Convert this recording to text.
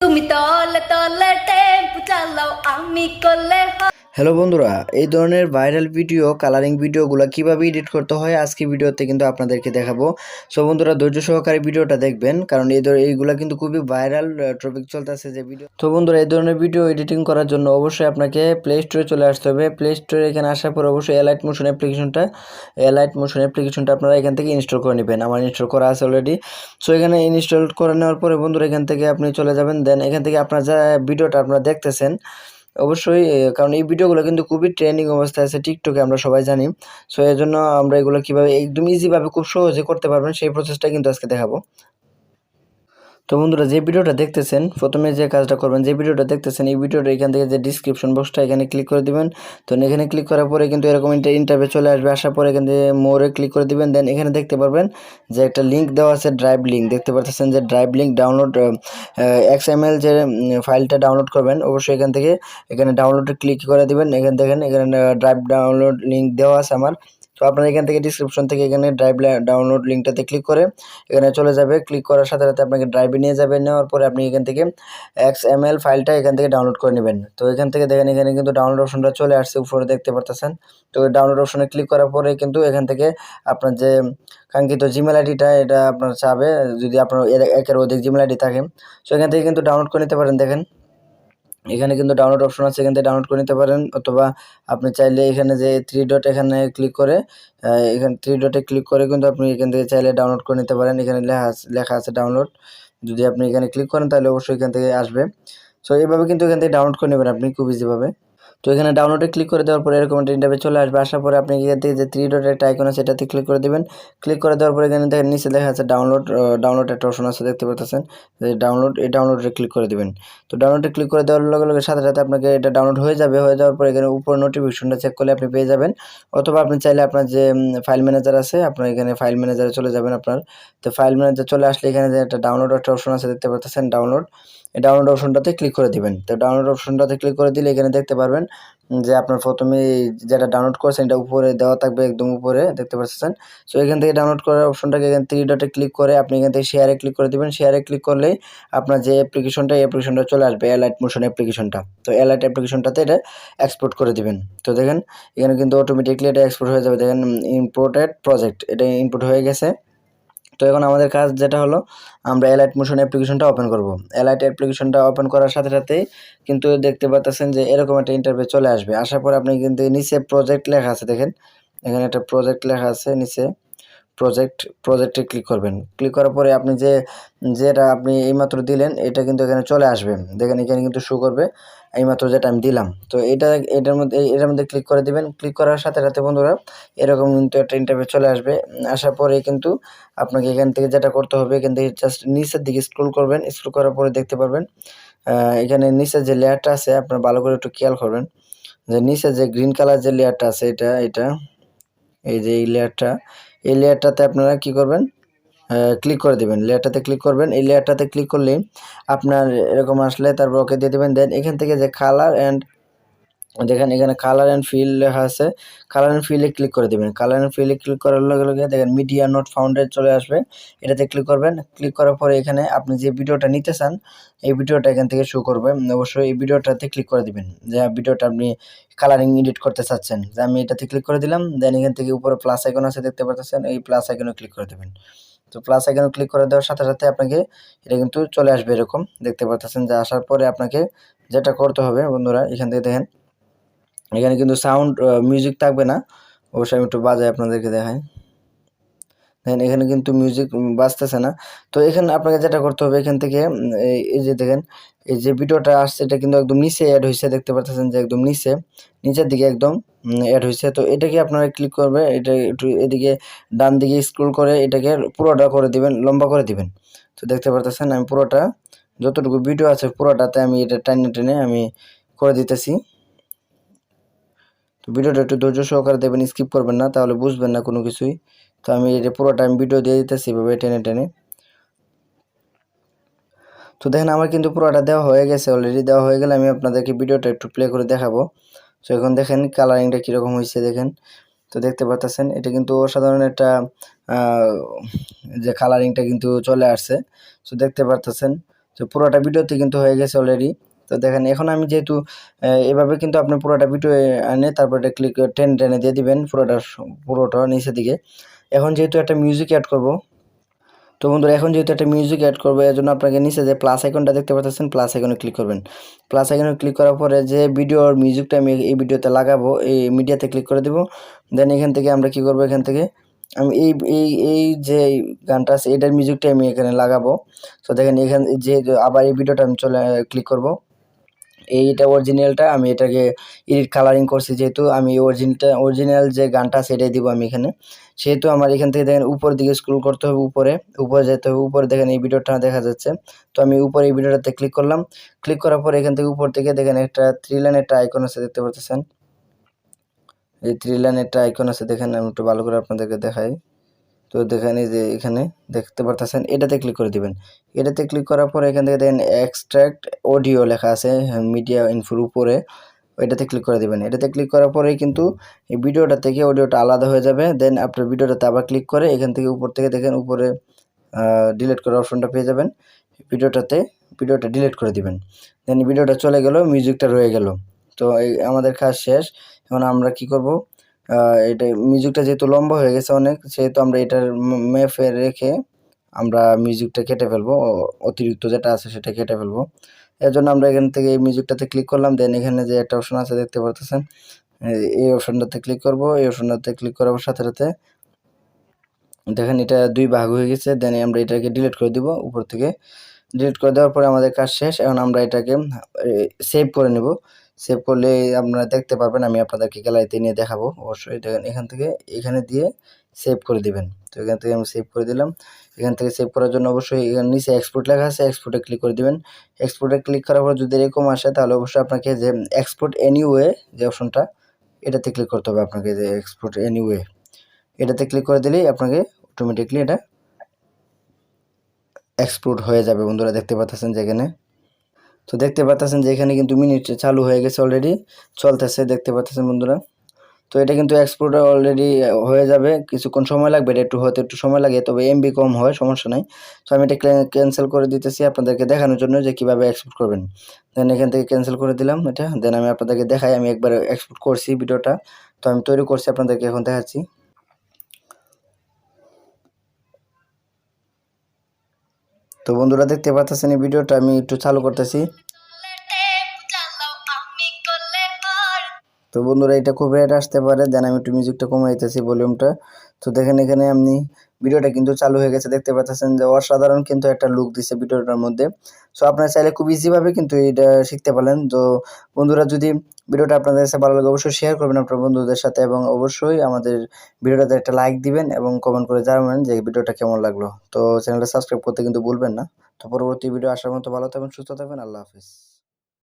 তুমি তলে তলে টেম্পু চালাও আমি করলে হ্যালো বন্ধুরা, এই ধরনের ভাইরাল ভিডিও কালারিং ভিডিওগুলো কিভাবে এডিট করতে হয় আজকে ভিডিওতে কিন্তু আপনাদেরকে দেখাবো। সো বন্ধুরা ধৈর্য সহকারে ভিডিওটা দেখবেন, কারণ এইগুলা কিন্তু খুবই ভাইরাল টপিক চলতেছে যে ভিডিও। তো বন্ধুরা, এই ধরনের ভিডিও এডিটিং করার জন্য অবশ্যই আপনাকে প্লে স্টোরে চলে আসতে হবে। প্লে স্টোরে এখানে আসার পর অবশ্যই অ্যালাইট মোশন অ্যাপ্লিকেশনটা আপনারা এখান থেকে ইনস্টল করে নেবেন। আমার ইনস্টল করা আছে অলরেডি। সো এখানে ইনস্টল করে নেওয়ার পরে বন্ধুরা এখান থেকে আপনি চলে যাবেন। দেন এখান থেকে আপনার যা ভিডিওটা আপনারা দেখতেছেন অবশ্যই, কারণ এই ভিডিওগুলো কিন্তু খুবই ট্রেন্ডিং অবস্থায় আছে টিকটকে, আমরা সবাই জানি। সো এর জন্য আমরা এগুলো কীভাবে একদম ইজিভাবে খুব সহজে করতে পারবেন সেই প্রসেসটা কিন্তু আজকে দেখাবো। তো বন্ধুরা, যে ভিডিওটা দেখতেছেন প্রথমে যে কাজটা করবেন, যে ভিডিওটা দেখতেছেন এই ভিডিওটা এখান থেকে যে ডিসক্রিপশন বক্সটা এখানে ক্লিক করে দিবেন। তো এখানে ক্লিক করার পরে কিন্তু এরকম ইন্টারভিউ চলে আসবে। আসার পরে এখান থেকে মোরে ক্লিক করে দিবেন। দেন এখানে দেখতে পারবেন যে একটা লিঙ্ক দেওয়া আছে, ড্রাইভ লিঙ্ক দেখতে পাচ্ছেন, যে ড্রাইভ লিঙ্ক ডাউনলোড XML যে ফাইলটা ডাউনলোড করবেন অবশ্যই এখানে ডাউনলোডে ক্লিক করে দিবেন। এখানে দেখেন এখানে ড্রাইভ ডাউনলোড লিঙ্ক দেওয়া আছে আমার। তো আপনারা এখান থেকে ডিসক্রিপশন থেকে এখানে ড্রাইভ ডাউনলোড লিঙ্কটাতে ক্লিক করে এখানে চলে যাবে। ক্লিক করার সাথে সাথে আপনাকে ড্রাইভে নিয়ে যাবে। নেওয়ার পরে আপনি এখান থেকে XML ফাইলটা এখান থেকে ডাউনলোড করে নেবেন। তো এখান থেকে দেখেন এখানে কিন্তু ডাউনলোড অপশনটা চলে আসছে, উপরে দেখতে পারতেছেন। তো ডাউনলোড অপশনে ক্লিক করার পরে কিন্তু এখান থেকে আপনার যে কাঙ্ক্ষিত জিমেল আইডিটা এটা আপনার চাবে, যদি আপনার একের অধিক জিমেল আইডি থাকে। সো এখান থেকে কিন্তু ডাউনলোড করে নিতে পারেন। দেখেন এখানে কিন্তু ডাউনলোড অপশন আছে, এখান থেকে ডাউনলোড করে নিতে পারেন। অথবা আপনি চাইলে এখানে যে থ্রি ডট এখানে ক্লিক করে এখানে থ্রি ডটে ক্লিক করে কিন্তু আপনি এখান থেকে চাইলে ডাউনলোড করে নিতে পারেন। এখানে লেখা আছে ডাউনলোড, যদি আপনি এখানে ক্লিক করেন তাহলে অবশ্যই এখান থেকে আসবে। সো এইভাবে কিন্তু এখান থেকে ডাউনলোড করে নেবেন আপনি খুব ইজিভাবে। তো এখানে ডাউনলোডে ক্লিক করে দেওয়ার পরে এরকম একটা ইন্টারভিউ চলে আসবে। আসার পরে আপনি এখান থেকে যে থ্রি ডটের একটা আইকন আছে এটাতে ক্লিক করে দেবেন। ক্লিক করে দেওয়ার পরে এখানে দেখেন নিচে দেখা আছে ডাউনলোড একটা অপশন আছে, দেখতে পাচ্ছেন যে ডাউনলোডে ক্লিক করে দেবেন। তো ডাউনলোডে ক্লিক করে দেওয়ার লগে লগে সাথে সাথে আপনাকে এটা ডাউনলোড হয়ে যাবে। হয়ে যাওয়ার পরে এখানে উপর নোটিফিকেশনটা চেক করলে আপনি পেয়ে যাবেন। অথবা আপনি চাইলে আপনার যে ফাইল ম্যানেজার আছে আপনার এখানে ফাইল ম্যানেজারে চলে যাবেন আপনার। তো ফাইল ম্যানেজার চলে আসলে এখানে যে একটা ডাউনলোড একটা অপশন আছে, দেখতে পাচ্ছেন ডাউনলোড, এই ডাউনলোড অপশনটাতে ক্লিক করে দিবেন। তো ডাউনলোড অপশনটাতে ক্লিক করে দিলে এখানে দেখতে পারবেন যে আপনার প্রথমে যেটা ডাউনলোড করছেন এটা উপরে দেওয়া থাকবে, একদম উপরে দেখতে পাচ্ছেন। সো এখান থেকে ডাউনলোড করার অপশনটাকে এখানে থ্রি ডটে ক্লিক করে আপনি এখান থেকে শেয়ারে ক্লিক করে দেবেন। শেয়ারে ক্লিক করলেই আপনার যে অ্যাপ্লিকেশনটা চলে আসবে, অ্যালাইট মোশন অ্যাপ্লিকেশনটা। তো অ্যালাইট অ্যাপ্লিকেশনটাতে এটা এক্সপোর্ট করে দিবেন। তো দেখেন এখানে কিন্তু অটোমেটিকলি এটা এক্সপোর্ট হয়ে যাবে। দেখেন ইম্পোর্টেড প্রজেক্ট, এটা ইম্পোর্ট হয়ে গেছে। তো এখন আমাদের কাজ যেটা হলো, আমরা অ্যালাইট মোশন অ্যাপ্লিকেশনটা ওপেন করব। অ্যালাইট অ্যাপ্লিকেশনটা ওপেন করার সাথে সাথেই কিন্তু দেখতে পাচ্ছেন যে এরকম একটা ইন্টারফেস চলে আসবে। আসার পর আপনি কিন্তু নিচে প্রজেক্ট লেখা আছে, দেখেন এখানে একটা প্রজেক্ট লেখা আছে নিচে, প্রজেক্টে ক্লিক করবেন। ক্লিক করার পরে আপনি যেটা আপনি এইমাত্র দিলেন এটা কিন্তু এখানে চলে আসবে। দেখেন এখানে কিন্তু শো করবে এইমাত্র যেটা আমি দিলাম। তো এটার মধ্যে ক্লিক করে দিবেন। ক্লিক করার সাথে সাথে বন্ধুরা এরকম কিন্তু একটা ইন্টারফেস চলে আসবে। আসার পরে কিন্তু আপনাকে এখান থেকে যেটা করতে হবে, এখান থেকে জাস্ট নিচের দিকে স্ক্রল করবেন। স্ক্রল করার পরে দেখতে পারবেন এখানে নিচের যে লেয়ারটা আছে আপনার ভালো করে একটু খেয়াল করবেন, যে নিচে যে গ্রিন কালার যে লেয়ারটা আছে এটা এই যে এই লেয়ারটাতে আপনারা কি করবেন, ক্লিক করে দেবেন। লেয়ারটাতে ক্লিক করবেন। এই লেয়ারটাতে ক্লিক করলে আপনার এরকম আসলে তারপর ওকে দিয়ে দেবেন। দেন এখান থেকে যে কালার অ্যান্ড, দেখেন এখানে কালার অ্যান্ড ফিল লেখা আছে, কালার অ্যান্ড ফিলে ক্লিক করে দেবেন। কালার অ্যান্ড ফিলে ক্লিক করার লগে লগে দেখেন মিডিয়া নোট ফাউন্ডেড চলে আসবে, এটাতে ক্লিক করবেন। ক্লিক করার পরে এখানে আপনি যে ভিডিওটা নিতে চান এই ভিডিওটা এখান থেকে শো করবে। অবশ্যই এই ভিডিওটাতে ক্লিক করে দিবেন, যে ভিডিওটা আপনি কালারিং এডিট করতে চাচ্ছেন। যে আমি এটাতে ক্লিক করে দিলাম। দেন এখান থেকে উপরে প্লাস আইকন আছে, দেখতে পাচ্ছেন, এই প্লাস আইকনে ক্লিক করে দেবেন। তো প্লাস আইকনে ক্লিক করে দেওয়ার সাথে সাথে আপনাকে এটা কিন্তু চলে আসবে এরকম, দেখতে পাচ্ছেন। যে আসার পরে আপনাকে যেটা করতে হবে বন্ধুরা, এখান থেকে দেখেন এখানে কিন্তু সাউন্ড মিউজিক থাকবে না। অবশ্যই আমি একটু বাজাই আপনাদেরকে দেখাই। দেখেন এখানে কিন্তু মিউজিক বাজতেছে না। তো এখানে আপনাকে যেটা করতে হবে, এখান থেকে এই যে দেখেন এই যে ভিডিওটা আসছে এটা কিন্তু একদম নিচে অ্যাড হয়েছে, দেখতে পাচ্ছেন যে একদম নিচের দিকে একদম অ্যাড হয়েছে। তো এটাকে আপনারা ক্লিক করবে, এটা একটু এদিকে ডান দিকে স্ক্রল করে এটাকে পুরোটা করে দিবেন, লম্বা করে দিবেন। তো দেখতে পাচ্ছেন আমি পুরোটা যতটুকু ভিডিও আছে পুরোটাতে আমি এটা টেনে টেনে আমি করে দিতেছি। তো ভিডিওটা একটু ধৈর্য সহকারে দেবেন, স্কিপ করবেন না, তাহলে বুঝবেন না কোনো কিছুই। তো আমি এটা পুরো টাইম ভিডিও দিয়ে দিতেছি এভাবে টেনে টেনে। তো দেখেন আমার কিন্তু পুরোটা দেওয়া হয়ে গেছে, অলরেডি দেওয়া হয়ে গেলে আমি আপনাদেরকে ভিডিওটা একটু প্লে করে দেখাবো। তো এখন দেখেন কালারিংটা কীরকম হয়েছে দেখেন। তো দেখতে পাচ্ছেন এটা কিন্তু অসাধারণ একটা যে কালারিংটা কিন্তু চলে আসছে। তো দেখতে পারতেছেন। তো তো পুরোটা ভিডিওতে কিন্তু হয়ে গেছে অলরেডি। তো দেখেন এখন আমি যেহেতু এভাবে কিন্তু আপনি পুরোটা ভিডিও এনে তারপর এটা ক্লিক টেনে দিয়ে দিবেন পুরোটা নিচের দিকে। এখন যেহেতু একটা মিউজিক অ্যাড করব, তো বন্ধুরা এখন যেহেতু একটা মিউজিক অ্যাড করবো এর জন্য আপনাকে নিচে যে প্লাস আইকনটা দেখতে পাচ্ছেন, প্লাস আইকনে ক্লিক করবেন। প্লাস আইকনে ক্লিক করার পরে যে ভিডিওর মিউজিকটা আমি এই ভিডিওতে লাগাবো এই মিডিয়াতে ক্লিক করে দেবো। দেন এখান থেকে আমরা কি করব, এখান থেকে আমি এই যে গানটা আছে এটার মিউজিকটা আমি এখানে লাগাবো। তো দেখেন এখানে যে আবার এই ভিডিওটা আমি ক্লিক করব। এইটা অরিজিনালটা আমি এটাকে এডিট কালারিং করছি, যেহেতু আমি অরিজিনাল যে গানটা আছে এটাই দিব আমি এখানে। সেহেতু আমার এখান থেকে দেখেন উপর দিকে স্ক্রল করতে হবে, উপরে যেতে হবে। উপরে দেখেন এই ভিডিওটা দেখা যাচ্ছে, তো আমি উপরে এই ভিডিওটাতে ক্লিক করলাম। ক্লিক করার পরে এখান থেকে উপর থেকে দেখেন একটা 3 লাইন একটা আইকন আছে দেখতে পাচ্ছেন। এই 3 লাইন একটা আইকন আছে দেখেন, আমি একটু ভালো করে আপনাদেরকে দেখাই। তো দেখেন এই যে এখানে দেখতে পারতেছেন, এটাতে ক্লিক করে দিবেন। এটাতে ক্লিক করার পরে এখান থেকে দেখেন এক্সট্রাক্ট অডিও লেখা আছে মিডিয়া ইনফোর উপরে, এটাতে ক্লিক করে দিবেন। এটাতে ক্লিক করার পরেই কিন্তু এই ভিডিওটা থেকে অডিওটা আলাদা হয়ে যাবে। দেন আপনার ভিডিওটাতে আবার ক্লিক করে এখান থেকে উপর থেকে দেখেন উপরে ডিলিট করার অপশনটা পেয়ে যাবেন। ভিডিওটা ডিলিট করে দিবেন। দেন ভিডিওটা চলে গেল, মিউজিকটা রয়ে গেল। তো এই আমাদের কাজ শেষ। এখন আমরা কি করব, এটা মিউজিকটা যেহেতু লম্বা হয়ে গেছে অনেক, সেহেতু আমরা এটার ম্যাপে রেখে আমরা মিউজিকটা কেটে ফেলবো, অতিরিক্ত যেটা আছে সেটা কেটে ফেলবো। এর জন্য আমরা এখান থেকে এই মিউজিকটাতে ক্লিক করলাম। দেন এখানে যে একটা অপশন আছে দেখতে পারতেছেন, এই অপশনটাতে ক্লিক করব। এই অপশনটাতে ক্লিক করার সাথে সাথে দেখেন এটা 2 ভাগ হয়ে গেছে। দেন আমরা এটাকে ডিলিট করে দিব উপর থেকে। ডিলিট করে দেওয়ার পরে আমাদের কাজ শেষ। এখন আমরা এটাকে সেভ করে নেব। সেভ করলে আপনারা দেখতে পারবেন, আমি আপনাদেরকে গ্যালারিতে নিয়ে দেখাবো অবশ্যই। দেখেন এখান থেকে এখানে দিয়ে সেভ করে দিবেন। তো এখান থেকে আমি সেভ করে দিলাম। এখান থেকে সেভ করার জন্য অবশ্যই এখানে নিচে এক্সপোর্ট লেখা আছে, এক্সপোর্টে ক্লিক করে দিবেন। এক্সপোর্টে ক্লিক করার পর যদি এরকম আসে তাহলে অবশ্যই আপনাকে যে এক্সপোর্ট এনিওয়ে যে অপশনটা এটাতে ক্লিক করতে হবে আপনাকে, যে এক্সপোর্ট এনিওয়ে এটাতে ক্লিক করে দিলেই আপনাকে অটোমেটিকলি এটা এক্সপোর্ট হয়ে যাবে। বন্ধুরা দেখতে পাচ্ছেন যে এখানে, তো দেখতে পাচ্ছেন যে এখানে কিন্তু মিনিট চালু হয়ে গেছে, অলরেডি চলতেছে দেখতে পাচ্ছেন বন্ধুরা। তো এটা কিন্তু এক্সপোর্ট অলরেডি হয়ে যাবে, কিছুক্ষণ সময় লাগবে, এটা একটু হতে একটু সময় লাগে, তবে এমবি কম হয়, সমস্যা নাই। তো আমি এটা ক্যান্সেল করে দিতেছি আপনাদেরকে দেখানোর জন্য যে কীভাবে এক্সপোর্ট করবেন। দেন এখান থেকে ক্যান্সেল করে দিলাম এটা। দেন আমি আপনাদেরকে দেখাই, আমি একবার এক্সপোর্ট করছি ভিডিওটা, তো আমি তৈরি করছি আপনাদেরকে এখন দেখাচ্ছি। তো বন্ধুরা দেখতে পাচ্ছেন এই ভিডিওটা আমি একটু চালু করতেছি। তো বন্ধুরা এটা খুব রেট আসতে পারে, দেন আমি একটু মিউজিকটা কমিয়ে দিতেছি ভলিউমটা। তো দেখেন এখানে আপনি ভিডিওটা কিন্তু চালু হয়ে গেছে, দেখতে পাচ্ছেন যে অসাধারণ কিন্তু একটা লুক দিছে ভিডিওটার মধ্যে। সো আপনারা চাইলে খুব ইজিভাবে কিন্তু এটা শিখতে পারেন। তো বন্ধুরা যদি ভিডিওটা আপনাদের কাছে ভালো লাগে অবশ্যই শেয়ার করবেন আপনার বন্ধুদের সাথে, এবং অবশ্যই আমাদের ভিডিওটাতে একটা লাইক দিবেন এবং কমেন্ট করে জানাবেন যে ভিডিওটা কেমন লাগলো। তো চ্যানেলটা সাবস্ক্রাইব করতে কিন্তু ভুলবেন না। তো পরবর্তী ভিডিও আসার মতো ভালো থাকবেন, সুস্থ থাকবেন, আল্লাহ হাফিজ।